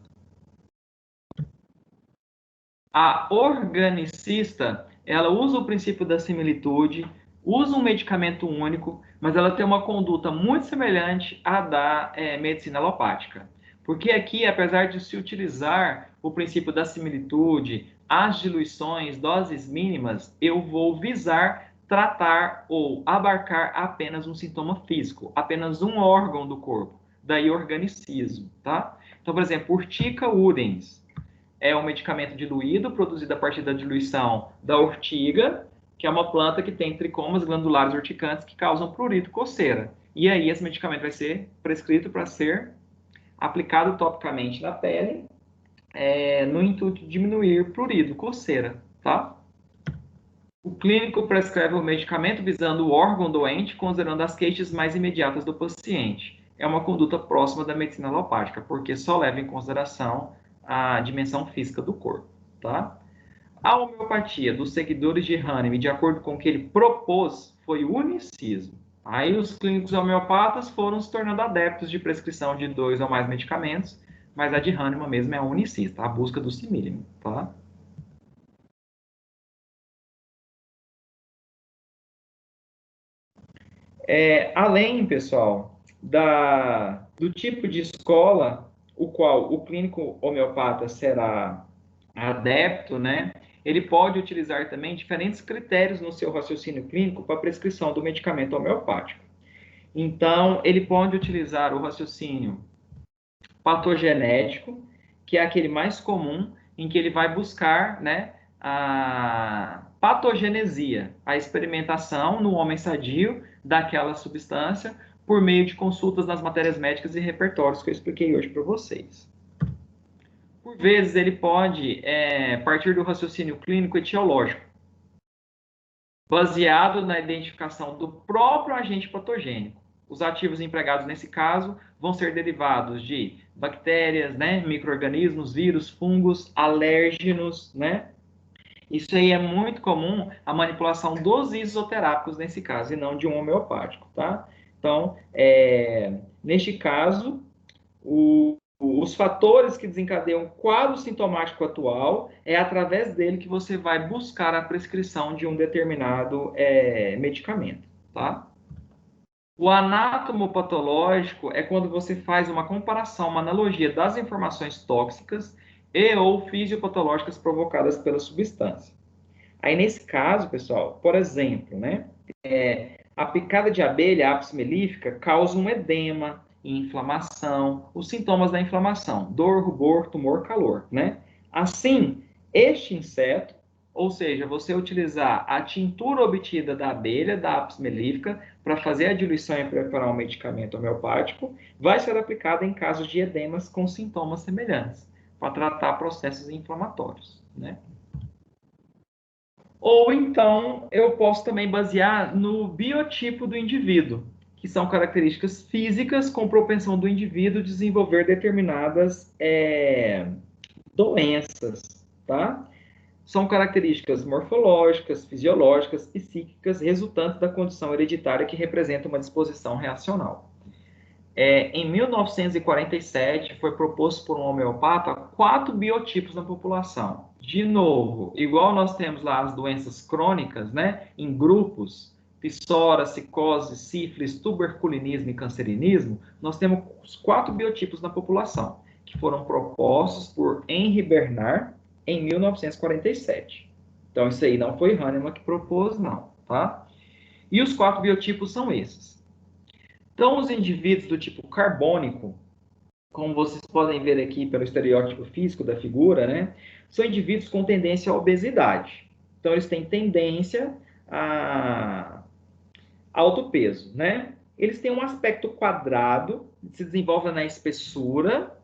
A organicista, ela usa o princípio da similitude, usa um medicamento único, mas ela tem uma conduta muito semelhante à da medicina alopática. Porque aqui, apesar de se utilizar o princípio da similitude, as diluições, doses mínimas, eu vou visar tratar ou abarcar apenas um sintoma físico, apenas um órgão do corpo, daí organicismo, tá? Então, por exemplo, Urtica urens é um medicamento diluído, produzido a partir da diluição da urtiga, que é uma planta que tem tricomas glandulares urticantes que causam prurito, coceira. E aí esse medicamento vai ser prescrito para ser aplicado topicamente na pele, no intuito de diminuir prurido, coceira, tá? O clínico prescreve o medicamento visando o órgão doente, considerando as queixas mais imediatas do paciente. É uma conduta próxima da medicina alopática, porque só leva em consideração a dimensão física do corpo, tá? A homeopatia dos seguidores de Hahnemann, de acordo com o que ele propôs, foi o unicismo. Aí os clínicos homeopatas foram se tornando adeptos de prescrição de 2 ou mais medicamentos, mas a de Hahnemann mesmo é a unicista, a busca do simílimo, tá? Além, pessoal, do tipo de escola o qual o clínico homeopata será adepto, né? Ele pode utilizar também diferentes critérios no seu raciocínio clínico para a prescrição do medicamento homeopático. Então, ele pode utilizar o raciocínio patogenético, que é aquele mais comum, em que ele vai buscar, né, a patogenesia, a experimentação no homem sadio daquela substância por meio de consultas nas matérias médicas e repertórios que eu expliquei hoje para vocês. Por vezes, ele pode partir do raciocínio clínico etiológico, baseado na identificação do próprio agente patogênico. Os ativos empregados nesse caso vão ser derivados de bactérias, né, micro-organismos, vírus, fungos, alérgenos, né? Isso aí é muito comum, a manipulação dos isoterápicos nesse caso, e não de um homeopático, tá? Então, neste caso, os fatores que desencadeiam o quadro sintomático atual, é através dele que você vai buscar a prescrição de um determinado medicamento, tá? O anatomopatológico é quando você faz uma comparação, uma analogia das informações tóxicas e ou fisiopatológicas provocadas pela substância. Aí, nesse caso, pessoal, por exemplo, né, a picada de abelha apis mellifera causa um edema e inflamação, os sintomas da inflamação, dor, rubor, tumor, calor, né? Assim, este inseto, ou seja, você utilizar a tintura obtida da abelha, da apis mellifera, para fazer a diluição e preparar um medicamento homeopático, vai ser aplicado em casos de edemas com sintomas semelhantes, para tratar processos inflamatórios, né? Ou então eu posso também basear no biotipo do indivíduo, que são características físicas com propensão do indivíduo desenvolver determinadas doenças, tá? São características morfológicas, fisiológicas, psíquicas, resultantes da condição hereditária que representa uma disposição reacional. Em 1947, foi proposto por um homeopata 4 biotipos na população. De novo, igual nós temos lá as doenças crônicas, né, em grupos, psora, psicose, sífilis, tuberculinismo e cancerinismo, nós temos os 4 biotipos na população, que foram propostos por Henri Bernard em 1947. Então, isso aí não foi Hahnemann que propôs, não, tá? E os 4 biotipos são esses. Então, os indivíduos do tipo carbônico, como vocês podem ver aqui pelo estereótipo físico da figura, né, são indivíduos com tendência à obesidade. Então, eles têm tendência a alto peso, né? Eles têm um aspecto quadrado, se desenvolve na espessura,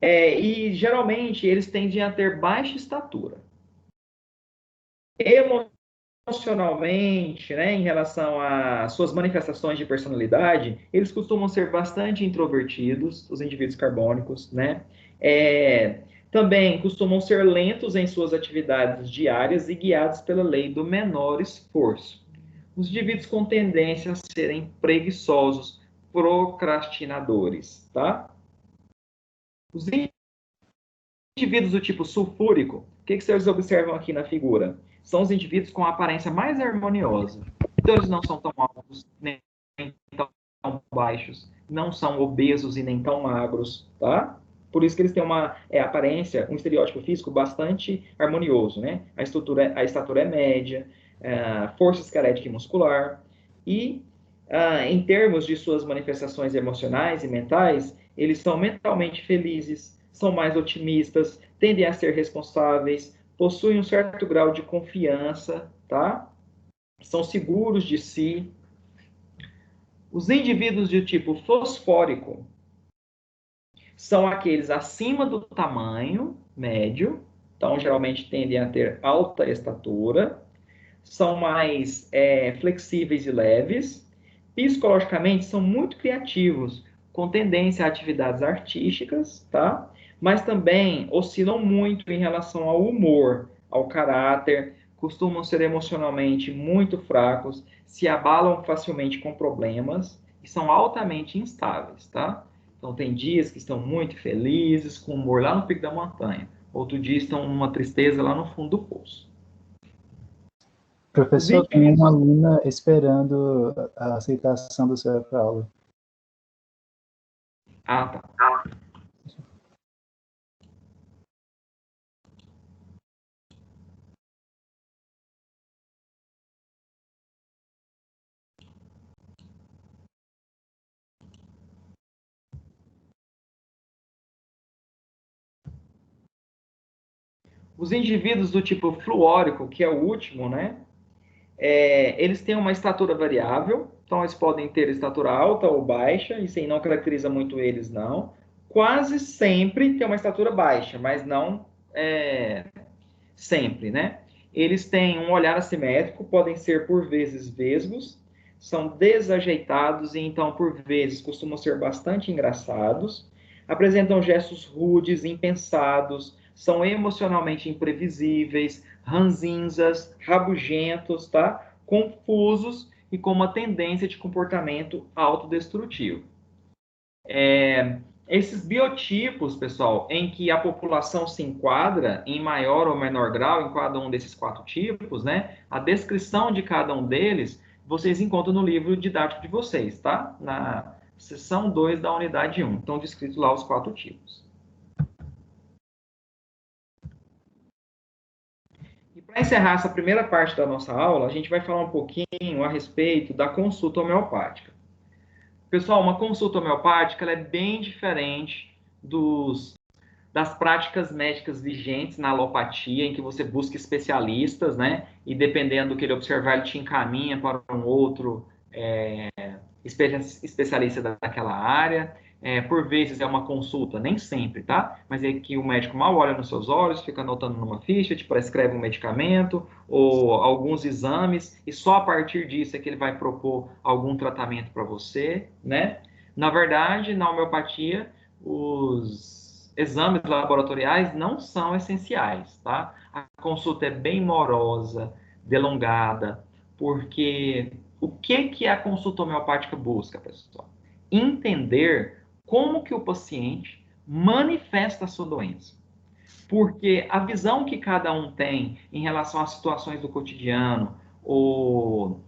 e geralmente eles tendem a ter baixa estatura. Emocionalmente, né, em relação às suas manifestações de personalidade, eles costumam ser bastante introvertidos, os indivíduos carbônicos, né? Também costumam ser lentos em suas atividades diárias e guiados pela lei do menor esforço. Os indivíduos com tendência a serem preguiçosos, procrastinadores, tá? Os indivíduos do tipo sulfúrico, o que vocês observam aqui na figura? São os indivíduos com a aparência mais harmoniosa. Então, eles não são tão altos, nem tão baixos, não são obesos e nem tão magros, tá? Por isso que eles têm uma aparência, um estereótipo físico bastante harmonioso, né? A estatura é média, força esquelética e muscular. E, em termos de suas manifestações emocionais e mentais, eles são mentalmente felizes, são mais otimistas, tendem a ser responsáveis, possuem um certo grau de confiança, tá? São seguros de si. Os indivíduos de tipo fosfórico são aqueles acima do tamanho médio, então geralmente tendem a ter alta estatura, são mais flexíveis e leves, psicologicamente são muito criativos, com tendência a atividades artísticas, tá? Mas também oscilam muito em relação ao humor, ao caráter, costumam ser emocionalmente muito fracos, se abalam facilmente com problemas e são altamente instáveis, tá? Então, tem dias que estão muito felizes, com humor lá no pico da montanha. Outro dia estão numa tristeza lá no fundo do poço. Professor, tem uma aluna esperando a aceitação do senhor para aula. Ah, tá. Os indivíduos do tipo fluórico, que é o último, né? Eles têm uma estatura variável, então eles podem ter estatura alta ou baixa, isso aí não caracteriza muito eles, não. Quase sempre tem uma estatura baixa, mas não sempre, né? Eles têm um olhar assimétrico, podem ser por vezes vesgos, são desajeitados e então por vezes costumam ser bastante engraçados, apresentam gestos rudes, impensados, são emocionalmente imprevisíveis, ranzinzas, rabugentos, tá? Confusos e com uma tendência de comportamento autodestrutivo. Esses biotipos, pessoal, em que a população se enquadra em maior ou menor grau em cada um desses 4 tipos, né? A descrição de cada um deles vocês encontram no livro didático de vocês, tá? Na seção 2 da unidade 1. Estão descritos lá os 4 tipos. E para encerrar essa primeira parte da nossa aula, a gente vai falar um pouquinho a respeito da consulta homeopática. Pessoal, uma consulta homeopática ela é bem diferente das práticas médicas vigentes na alopatia, em que você busca especialistas, né? E dependendo do que ele observar, ele te encaminha para um outro especialista daquela área. Por vezes é uma consulta, nem sempre, tá? Mas é que o médico mal olha nos seus olhos, fica anotando numa ficha, te prescreve um medicamento ou alguns exames, e só a partir disso é que ele vai propor algum tratamento para você, né? Na verdade, na homeopatia, os exames laboratoriais não são essenciais, tá? A consulta é bem morosa, delongada, porque o que a consulta homeopática busca, pessoal? Entender como que o paciente manifesta a sua doença. Porque a visão que cada um tem em relação às situações do cotidiano, ou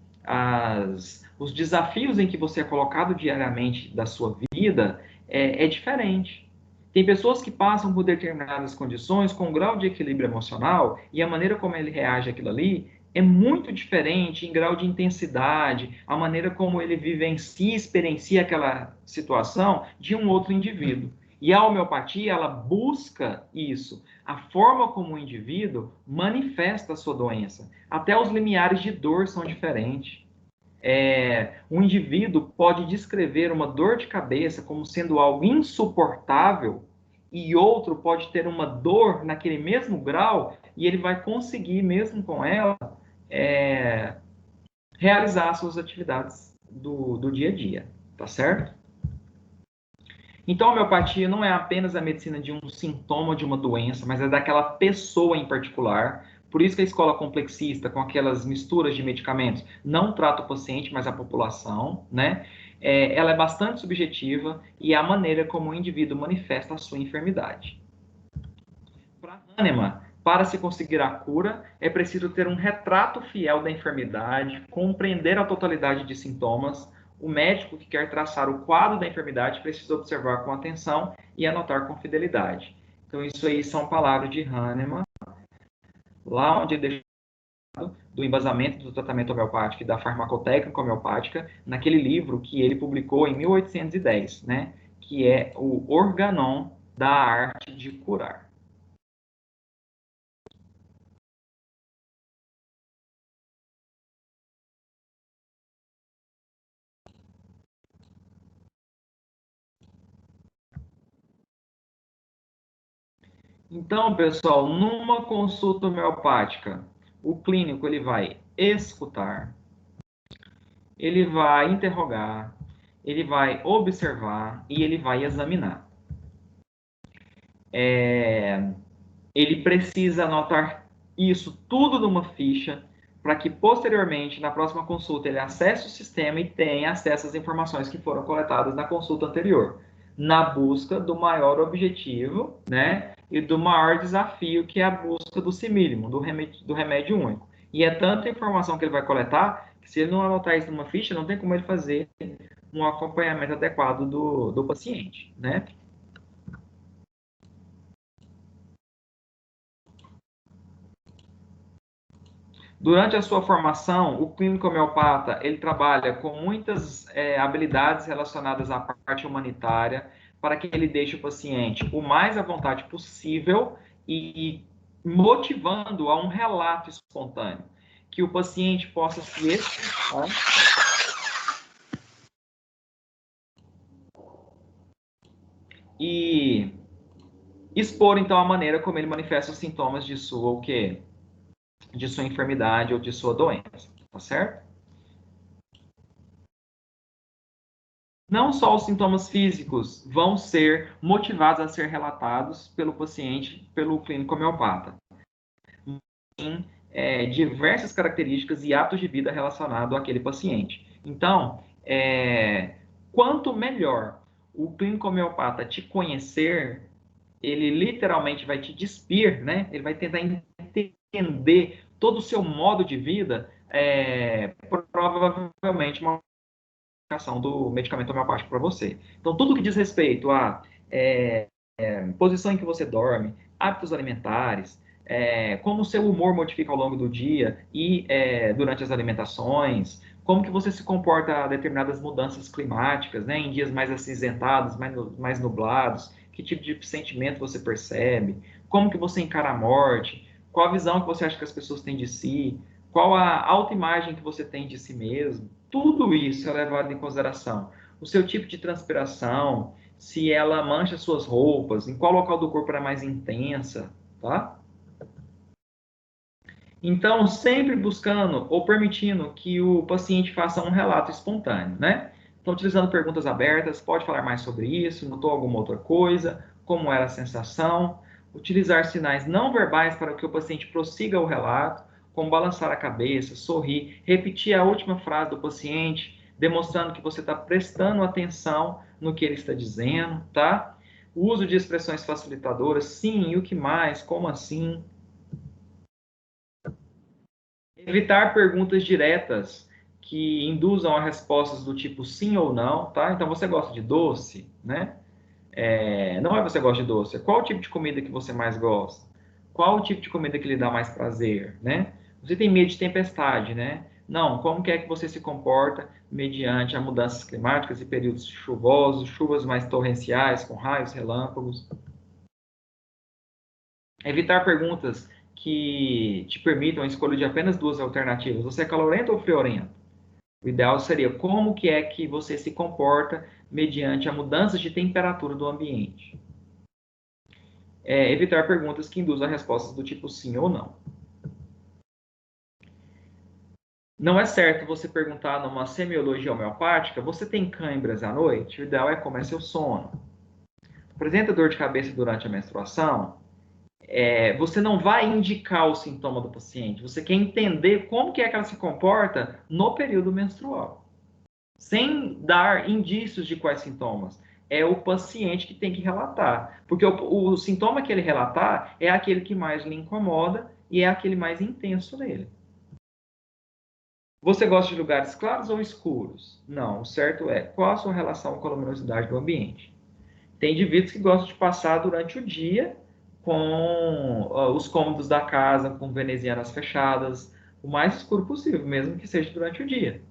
os desafios em que você é colocado diariamente da sua vida, é diferente. Tem pessoas que passam por determinadas condições com um grau de equilíbrio emocional e a maneira como ele reage àquilo ali é muito diferente em grau de intensidade, a maneira como ele vivencia e experiencia aquela situação de um outro indivíduo. E a homeopatia, ela busca isso, a forma como o indivíduo manifesta a sua doença. Até os limiares de dor são diferentes. Um indivíduo pode descrever uma dor de cabeça como sendo algo insuportável e outro pode ter uma dor naquele mesmo grau e ele vai conseguir, mesmo com ela, realizar as suas atividades do dia a dia, tá certo? Então, a homeopatia não é apenas a medicina de um sintoma de uma doença, mas é daquela pessoa em particular. Por isso que a escola complexista, com aquelas misturas de medicamentos, não trata o paciente, mas a população, né? Ela é bastante subjetiva e é a maneira como o indivíduo manifesta a sua enfermidade. Para Hahnemann, para se conseguir a cura, é preciso ter um retrato fiel da enfermidade, compreender a totalidade de sintomas. O médico que quer traçar o quadro da enfermidade precisa observar com atenção e anotar com fidelidade. Então, isso aí são palavras de Hahnemann, lá onde ele deixou do embasamento do tratamento homeopático e da farmacotécnica homeopática, naquele livro que ele publicou em 1810, né? Que é o Organon da Arte de Curar. Então, pessoal, numa consulta homeopática, o clínico ele vai escutar, ele vai interrogar, ele vai observar e ele vai examinar. Ele precisa anotar isso tudo numa ficha para que posteriormente, na próxima consulta, ele acesse o sistema e tenha acesso às informações que foram coletadas na consulta anterior, na busca do maior objetivo, né? E do maior desafio, que é a busca do simílimo, do remédio único. E é tanta informação que ele vai coletar, que se ele não anotar isso numa ficha, não tem como ele fazer um acompanhamento adequado do paciente, né? Durante a sua formação, o clínico homeopata, ele trabalha com muitas habilidades relacionadas à parte humanitária, para que ele deixe o paciente o mais à vontade possível e motivando a um relato espontâneo, que o paciente possa se expressar e expor, então, a maneira como ele manifesta os sintomas de sua enfermidade ou de sua doença, tá certo? Não só os sintomas físicos vão ser motivados a ser relatados pelo paciente, pelo clínico homeopata. Tem diversas características e hábitos de vida relacionados àquele paciente. Então, quanto melhor o clínico homeopata te conhecer, ele literalmente vai te despir, né? Ele vai tentar entender todo o seu modo de vida, provavelmente uma aplicação do medicamento homeopático para você. Então, tudo que diz respeito a posição em que você dorme, hábitos alimentares, como o seu humor modifica ao longo do dia e durante as alimentações, como que você se comporta a determinadas mudanças climáticas, né, em dias mais acinzentados, mais nublados, que tipo de sentimento você percebe, como que você encara a morte, qual a visão que você acha que as pessoas têm de si, qual a autoimagem que você tem de si mesmo. Tudo isso é levado em consideração. O seu tipo de transpiração, se ela mancha suas roupas, em qual local do corpo ela é mais intensa, tá? Então, sempre buscando ou permitindo que o paciente faça um relato espontâneo, né? Então, utilizando perguntas abertas, pode falar mais sobre isso, notou alguma outra coisa, como era a sensação, utilizar sinais não verbais para que o paciente prossiga o relato, como balançar a cabeça, sorrir, repetir a última frase do paciente, demonstrando que você está prestando atenção no que ele está dizendo, tá? O uso de expressões facilitadoras, sim, e o que mais, como assim? Evitar perguntas diretas que induzam a respostas do tipo sim ou não, tá? Então, você gosta de doce, né? Não é você gosta de doce, qual o tipo de comida que você mais gosta? Qual o tipo de comida que lhe dá mais prazer, né? Você tem medo de tempestade, né? Não, como que é que você se comporta mediante as mudanças climáticas e períodos chuvosos, chuvas mais torrenciais, com raios, relâmpagos? Evitar perguntas que te permitam a escolha de apenas duas alternativas. Você é calorento ou friorento? O ideal seria como que é que você se comporta mediante a mudança de temperatura do ambiente. Evitar perguntas que induzam a respostas do tipo sim ou não. Não é certo você perguntar numa semiologia homeopática, você tem câimbras à noite? O ideal é como é seu sono. Apresenta dor de cabeça durante a menstruação? Você não vai indicar o sintoma do paciente, você quer entender como que é que ela se comporta no período menstrual, sem dar indícios de quais sintomas. É o paciente que tem que relatar, porque o sintoma que ele relatar é aquele que mais lhe incomoda e é aquele mais intenso nele. Você gosta de lugares claros ou escuros? Não, o certo é qual a sua relação com a luminosidade do ambiente. Tem indivíduos que gostam de passar durante o dia com os cômodos da casa, com venezianas fechadas, o mais escuro possível, mesmo que seja durante o dia.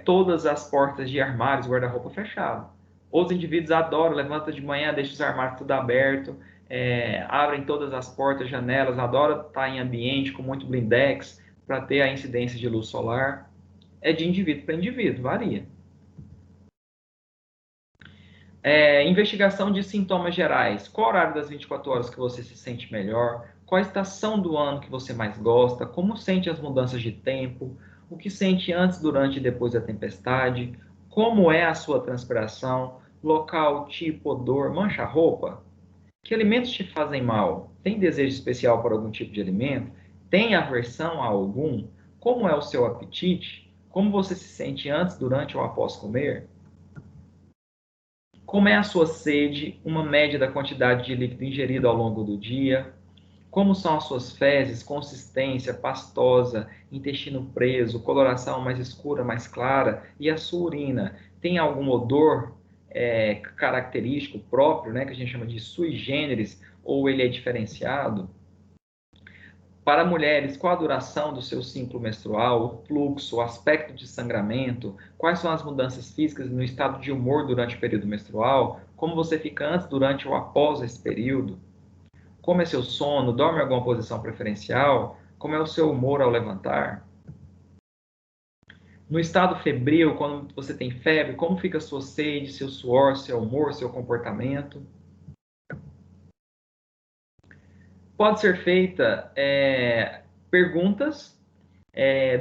Todas as portas de armários, guarda-roupa fechado. Outros indivíduos adoram, levanta de manhã, deixa os armários tudo aberto, abrem todas as portas, janelas, adoram estar em ambiente com muito blindex para ter a incidência de luz solar. É de indivíduo para indivíduo, varia. Investigação de sintomas gerais. Qual horário das 24 horas que você se sente melhor? Qual a estação do ano que você mais gosta? Como sente as mudanças de tempo? O que sente antes, durante e depois da tempestade? Como é a sua transpiração? Local, tipo, odor, mancha a roupa? Que alimentos te fazem mal? Tem desejo especial por algum tipo de alimento? Tem aversão a algum? Como é o seu apetite? Como você se sente antes, durante ou após comer? Como é a sua sede, uma média da quantidade de líquido ingerido ao longo do dia? Como são as suas fezes, consistência, pastosa, intestino preso, coloração mais escura, mais clara? E a sua urina tem algum odor característico próprio, né, que a gente chama de sui generis, ou ele é diferenciado? Para mulheres, qual a duração do seu ciclo menstrual, o fluxo, o aspecto de sangramento, quais são as mudanças físicas no estado de humor durante o período menstrual, como você fica antes, durante ou após esse período, como é seu sono, dorme em alguma posição preferencial, como é o seu humor ao levantar. No estado febril, quando você tem febre, como fica a sua sede, seu suor, seu humor, seu comportamento. Pode ser feita perguntas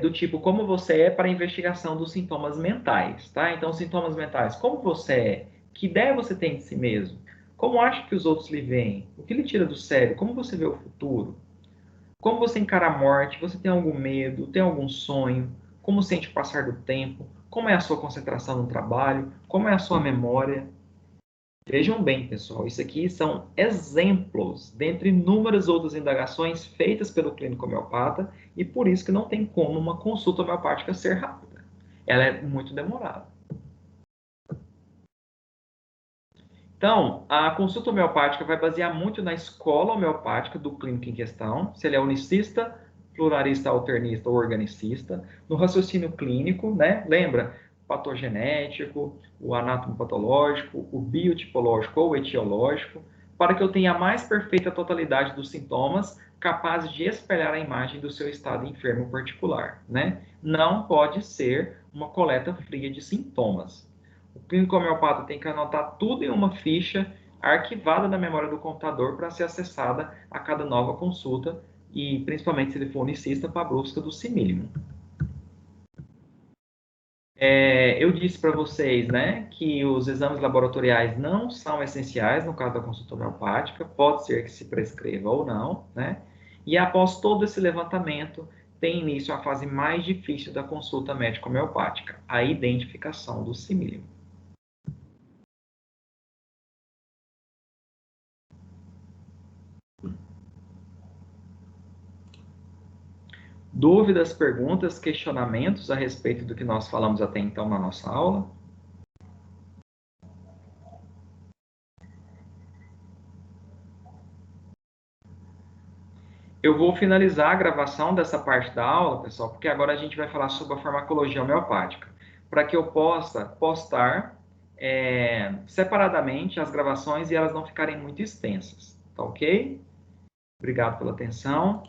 do tipo como você é para a investigação dos sintomas mentais, tá? Então, sintomas mentais, como você é? Que ideia você tem de si mesmo? Como acha que os outros lhe veem? O que lhe tira do sério? Como você vê o futuro? Como você encara a morte? Você tem algum medo? Tem algum sonho? Como sente o passar do tempo? Como é a sua concentração no trabalho? Como é a sua memória? Vejam bem, pessoal, isso aqui são exemplos dentre inúmeras outras indagações feitas pelo clínico homeopata e por isso que não tem como uma consulta homeopática ser rápida. Ela é muito demorada. Então, a consulta homeopática vai basear muito na escola homeopática do clínico em questão, se ele é unicista, pluralista, alternista ou organicista, no raciocínio clínico, né? Lembra? Patogenético, o anatomopatológico, o biotipológico ou etiológico, para que eu tenha a mais perfeita totalidade dos sintomas capazes de espelhar a imagem do seu estado enfermo particular, né? Não pode ser uma coleta fria de sintomas. O clínico homeopata tem que anotar tudo em uma ficha arquivada na memória do computador para ser acessada a cada nova consulta e, principalmente, se ele for unicista, para a busca do simílimo. Eu disse para vocês, né, que os exames laboratoriais não são essenciais no caso da consulta homeopática, pode ser que se prescreva ou não, né? E após todo esse levantamento, tem início a fase mais difícil da consulta médico-homeopática, a identificação do simílimo. Dúvidas, perguntas, questionamentos a respeito do que nós falamos até então na nossa aula? Eu vou finalizar a gravação dessa parte da aula, pessoal, porque agora a gente vai falar sobre a farmacologia homeopática, para que eu possa postar separadamente as gravações e elas não ficarem muito extensas, tá ok? Obrigado pela atenção.